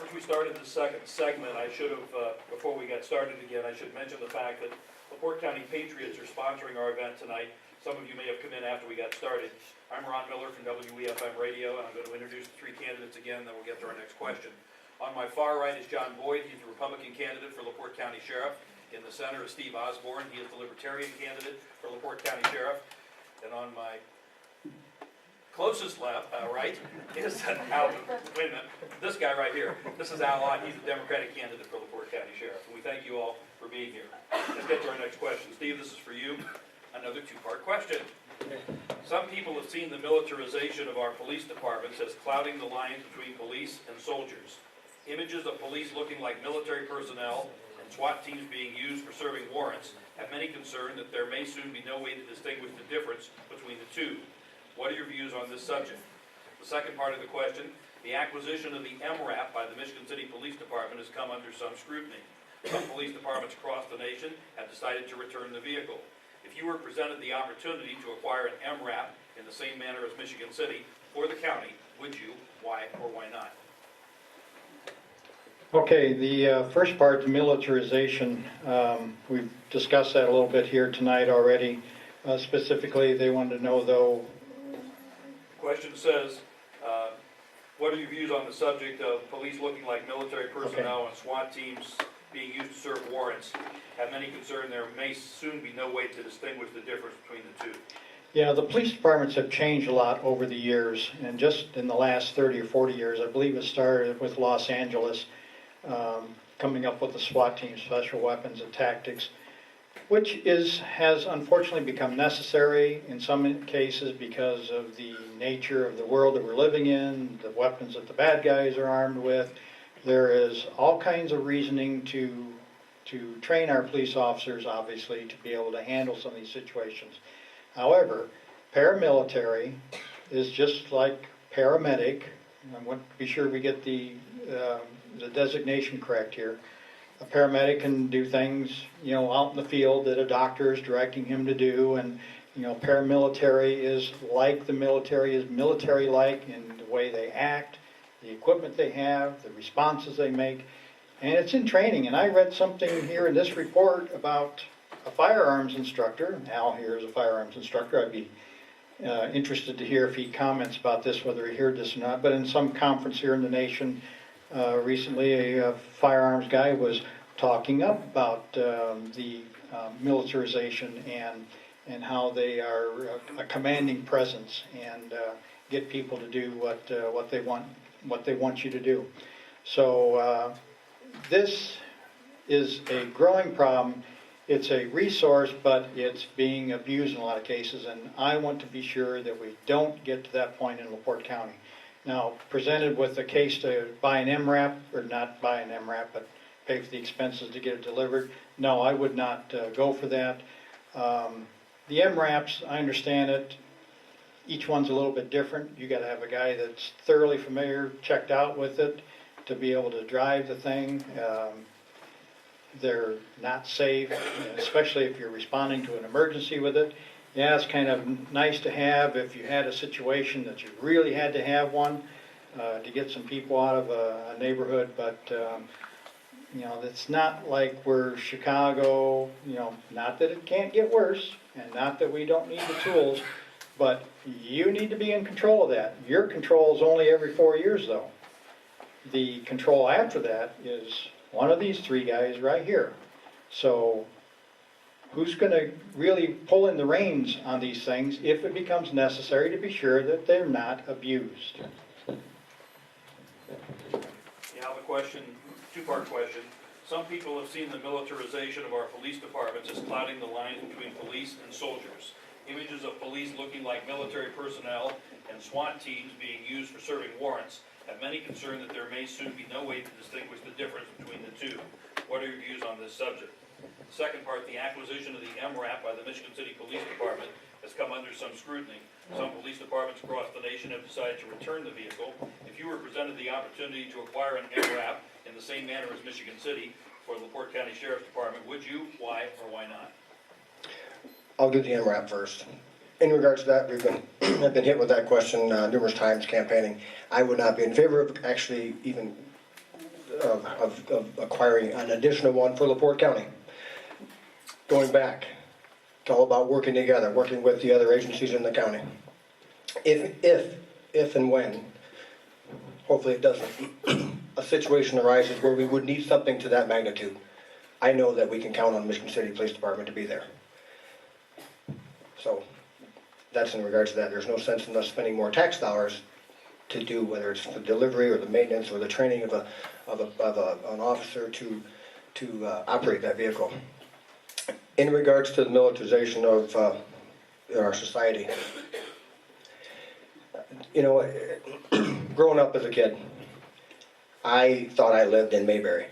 As we started the second segment, I should have, before we got started again, I should mention the fact that LaPorte County Patriots are sponsoring our event tonight. Some of you may have come in after we got started. I'm Ron Miller from WEFM Radio, and I'm going to introduce the three candidates again, then we'll get to our next question. On my far right is John Boyd. He's the Republican candidate for LaPorte County Sheriff. In the center is Steve Osborne. He is the Libertarian candidate for LaPorte County Sheriff. And on my closest left, right, is Al. Wait a minute, this guy right here. This is Al Ott. He's the Democratic candidate for LaPorte County Sheriff. And we thank you all for being here. Let's get to our next question. Steve, this is for you. Another two-part question. Some people have seen the militarization of our police departments as clouding the lines between police and soldiers. Images of police looking like military personnel and SWAT teams being used for serving warrants have many concerned that there may soon be no way to distinguish the difference between the two. What are your views on this subject? The second part of the question, the acquisition of the M.R.A.P by the Michigan City Police Department has come under some scrutiny. Some police departments across the nation have decided to return the vehicle. If you were presented the opportunity to acquire an M.R.A.P in the same manner as Michigan City for the county, would you? Why or why not? Okay, the first part, the militarization, we've discussed that a little bit here tonight already. Specifically, they wanted to know, though. The question says, what are your views on the subject of police looking like military personnel and SWAT teams being used to serve warrants? Have many concerned there may soon be no way to distinguish the difference between the two. Yeah, the police departments have changed a lot over the years, and just in the last 30 or 40 years, I believe it started with Los Angeles, coming up with the SWAT team, Special Weapons and Tactics, which has unfortunately become necessary in some cases because of the nature of the world that we're living in, the weapons that the bad guys are armed with. There is all kinds of reasoning to train our police officers, obviously, to be able to handle some of these situations. However, paramilitary is just like paramedic. I want to be sure we get the designation correct here. A paramedic can do things, out in the field that a doctor is directing him to do, and, paramilitary is like the military is military-like in the way they act, the equipment they have, the responses they make, and it's in training. And I read something here in this report about a firearms instructor. Al here is a firearms instructor. I'd be interested to hear if he comments about this, whether he heard this or not, but in some conference here in the nation, recently, a firearms guy was talking up about the militarization and how they are a commanding presence and get people to do what they want you to do. So this is a growing problem. It's a resource, but it's being abused in a lot of cases, and I want to be sure that we don't get to that point in LaPorte County. Now, presented with a case to buy an M.R.A.P, or not buy an M.R.A.P, but pay for the expenses to get it delivered, no, I would not go for that. The M.R.A.Ps, I understand it. Each one's a little bit different. You got to have a guy that's thoroughly familiar, checked out with it, to be able to drive the thing. They're not safe, especially if you're responding to an emergency with it. Yeah, it's kind of nice to have if you had a situation that you really had to have one to get some people out of a neighborhood, but it's not like we're Chicago, not that it can't get worse, and not that we don't need the tools, but you need to be in control of that. Your control is only every 4 years, though. The control after that is one of these three guys right here. So who's going to really pull in the reins on these things if it becomes necessary to be sure that they're not abused? Yeah, the question, two-part question. Some people have seen the militarization of our police departments as clouding the lines between police and soldiers. Images of police looking like military personnel and SWAT teams being used for serving warrants have many concerned that there may soon be no way to distinguish the difference between the two. What are your views on this subject? The second part, the acquisition of the M.R.A.P by the Michigan City Police Department has come under some scrutiny. Some police departments across the nation have decided to return the vehicle. If you were presented the opportunity to acquire an M.R.A.P in the same manner as Michigan City for the LaPorte County Sheriff's Department, would you? Why or why not? I'll do the M.R.A.P first. In regards to that, I've been hit with that question numerous times campaigning. I would not be in favor of actually even of acquiring an additional one for LaPorte County. Going back, it's all about working together, working with the other agencies in the county. If and when, hopefully it doesn't, a situation arises where we would need something to that magnitude, I know that we can count on Michigan City Police Department to be there. So that's in regards to that. There's no sense in us spending more tax dollars to do, whether it's the delivery or the maintenance or the training of an officer to operate that vehicle. In regards to the militarization of our society, you know, growing up as a kid, I thought I lived in Mayberry.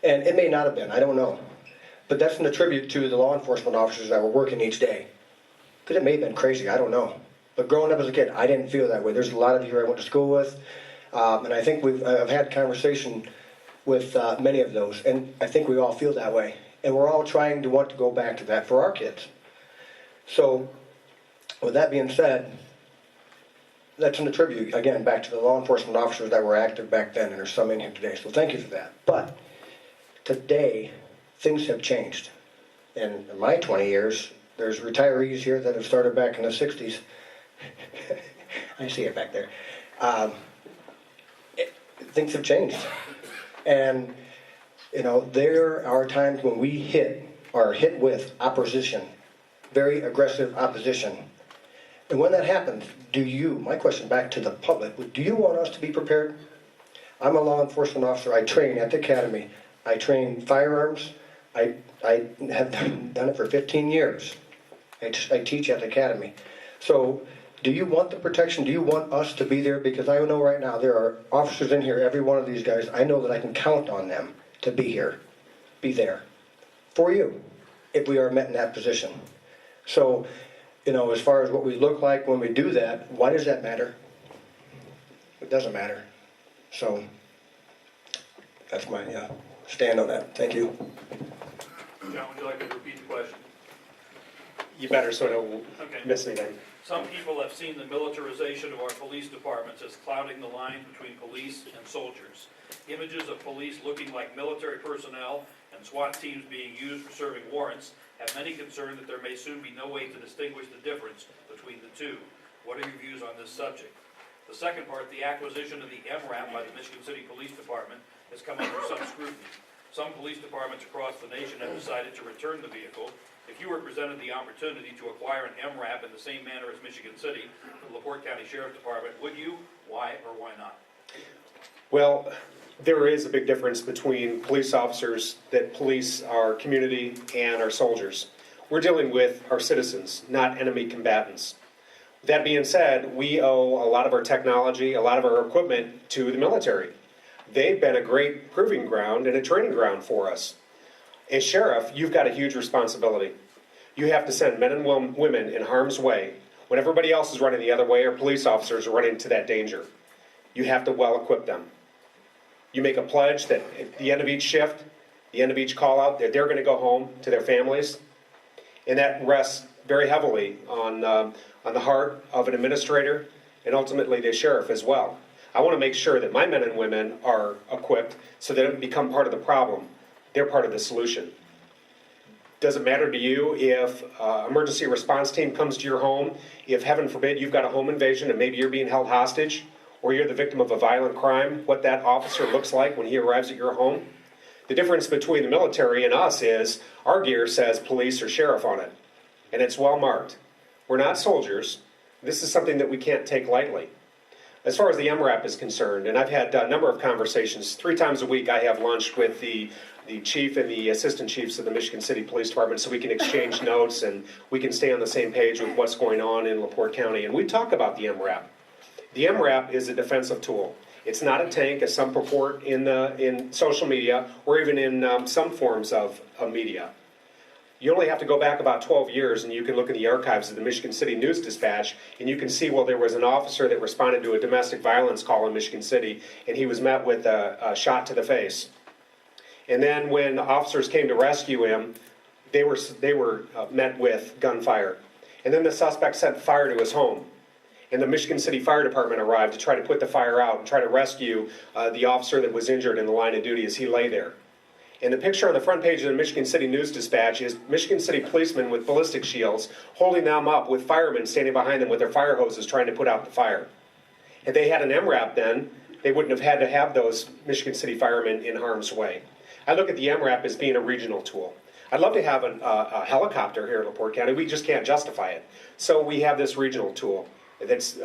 And it may not have been, I don't know. But that's an attribute to the law enforcement officers that were working each day. Because it may have been crazy, I don't know. But growing up as a kid, I didn't feel that way. There's a lot of you I went to school with, and I think I've had conversation with many of those, and I think we all feel that way. And we're all trying to want to go back to that for our kids. So, with that being said, that's an attribute, again, back to the law enforcement officers that were active back then, and there's some in here today, so thank you for that. But today, things have changed. In my 20 years, there's retirees here that have started back in the 60s. I see it back there. Things have changed. And, you know, there are times when we hit with opposition, very aggressive opposition. And when that happens, my question back to the public, do you want us to be prepared? I'm a law enforcement officer. I train at the academy. I train firearms. I have done it for 15 years. I teach at the academy. So, do you want the protection? Do you want us to be there? Because I know right now there are officers in here, every one of these guys, I know that I can count on them to be here, be there, for you, if we are met in that position. So, you know, as far as what we look like when we do that, why does that matter? It doesn't matter. So, that's my stand on that. Thank you. John, would you like me to repeat the question? You better so I don't miss anything. Some people have seen the militarization of our police departments as clouding the line between police and soldiers. Images of police looking like military personnel and SWAT teams being used for serving warrants have many concerned that there may soon be no way to distinguish the difference between the two. What are your views on this subject? The second part, the acquisition of the M.R.A.P by the Michigan City Police Department has come under some scrutiny. Some police departments across the nation have decided to return the vehicle. If you were presented the opportunity to acquire an M.R.A.P in the same manner as Michigan City, the LaPorte County Sheriff's Department, would you? Why or why not? Well, there is a big difference between police officers that police our community and our soldiers. We're dealing with our citizens, not enemy combatants. That being said, we owe a lot of our technology, a lot of our equipment to the military. They've been a great proving ground and a training ground for us. As sheriff, you've got a huge responsibility. You have to send men and women in harm's way when everybody else is running the other way or police officers are running into that danger. You have to well equip them. You make a pledge that at the end of each shift, the end of each call out, that they're going to go home to their families. And that rests very heavily on the heart of an administrator and ultimately the sheriff as well. I want to make sure that my men and women are equipped so they don't become part of the problem. They're part of the solution. Does it matter to you if emergency response team comes to your home, if heaven forbid you've got a home invasion and maybe you're being held hostage, or you're the victim of a violent crime, what that officer looks like when he arrives at your home? The difference between the military and us is our gear says police or sheriff on it, and it's well marked. We're not soldiers. This is something that we can't take lightly. As far as the M.R.A.P is concerned, and I've had a number of conversations, 3 times a week I have lunch with the chief and the assistant chiefs of the Michigan City Police Department so we can exchange notes and we can stay on the same page with what's going on in LaPorte County. And we talk about the M.R.A.P. The M.R.A.P is a defensive tool. It's not a tank, as some purport in social media or even in some forms of media. You only have to go back about 12 years and you can look in the archives of the Michigan City News Dispatch and you can see, well, there was an officer that responded to a domestic violence call in Michigan City and he was met with a shot to the face. And then when officers came to rescue him, they were met with gunfire. And then the suspect set fire to his home. and the Michigan City Fire Department arrived to try to put the fire out and try to rescue the officer that was injured in the line of duty as he lay there. And the picture on the front page of the Michigan City News Dispatch is Michigan City policemen with ballistic shields holding them up with firemen standing behind them with their fire hoses trying to put out the fire. If they had an M.R.A.P then, they wouldn't have had to have those Michigan City firemen in harm's way. I look at the M.R.A.P as being a regional tool. I'd love to have a helicopter here in LaPorte County. We just can't justify it. So we have this regional tool that's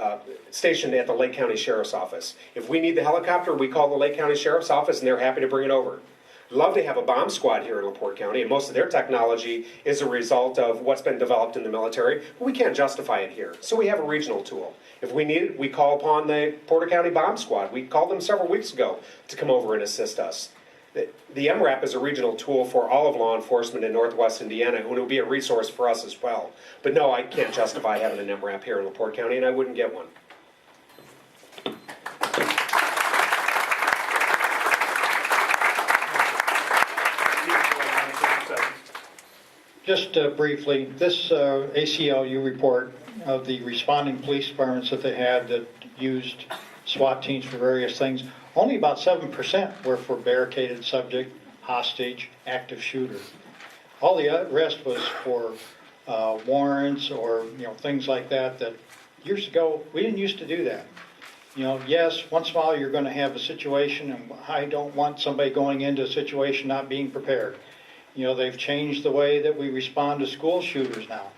stationed at the Lake County Sheriff's Office. If we need the helicopter, we call the Lake County Sheriff's Office and they're happy to bring it over. Love to have a bomb squad here in LaPorte County, and most of their technology is a result of what's been developed in the military, but we can't justify it here. So we have a regional tool. If we need it, we call upon the Porter County Bomb Squad. We called them several weeks ago to come over and assist us. The M.R.A.P is a regional tool for all of law enforcement in Northwest Indiana, and it will be a resource for us as well. But no, I can't justify having an M.R.A.P here in LaPorte County, and I wouldn't get one. Just briefly, this ACLU report of the responding police departments that they had that used SWAT teams for various things, only about 7% were for barricaded subject, hostage, active shooter. All the rest was for warrants or things like that. That years ago we didn't used to do that. Yes, once in a while you're going to have a situation, and I don't want somebody going into a situation not being prepared. They've changed the way that we respond to school shooters now.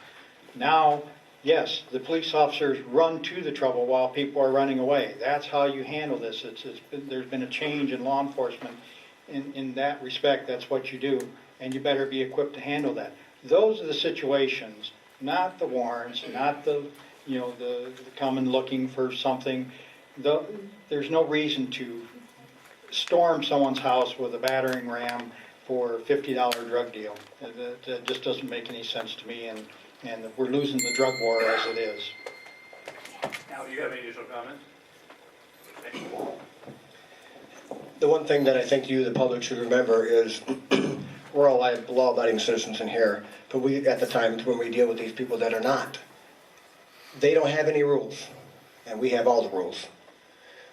Now, yes, the police officers run to the trouble while people are running away. That's how you handle this. There's been a change in law enforcement in that respect. That's what you do, and you better be equipped to handle that. Those are the situations, not the warrants, not the coming looking for something. There's no reason to storm someone's house with a battering ram for a $50 drug deal. That just doesn't make any sense to me, and we're losing the drug war as it is. Now, do you have any additional comments? Thank you. The one thing that I think you, the public, should remember is we're all law-abiding citizens in here, but we, at the time when we deal with these people that are not, they don't have any rules, and we have all the rules.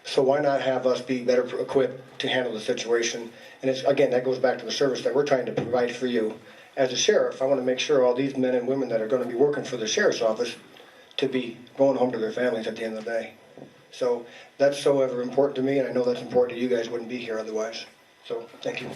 So why not have us be better equipped to handle the situation? And it's, again, that goes back to the service that we're trying to provide for you. As a sheriff, I want to make sure all these men and women that are going to be working for the sheriff's office to be going home to their families at the end of the day. So that's so ever important to me, and I know that's important to you guys. Wouldn't be here otherwise. So thank you.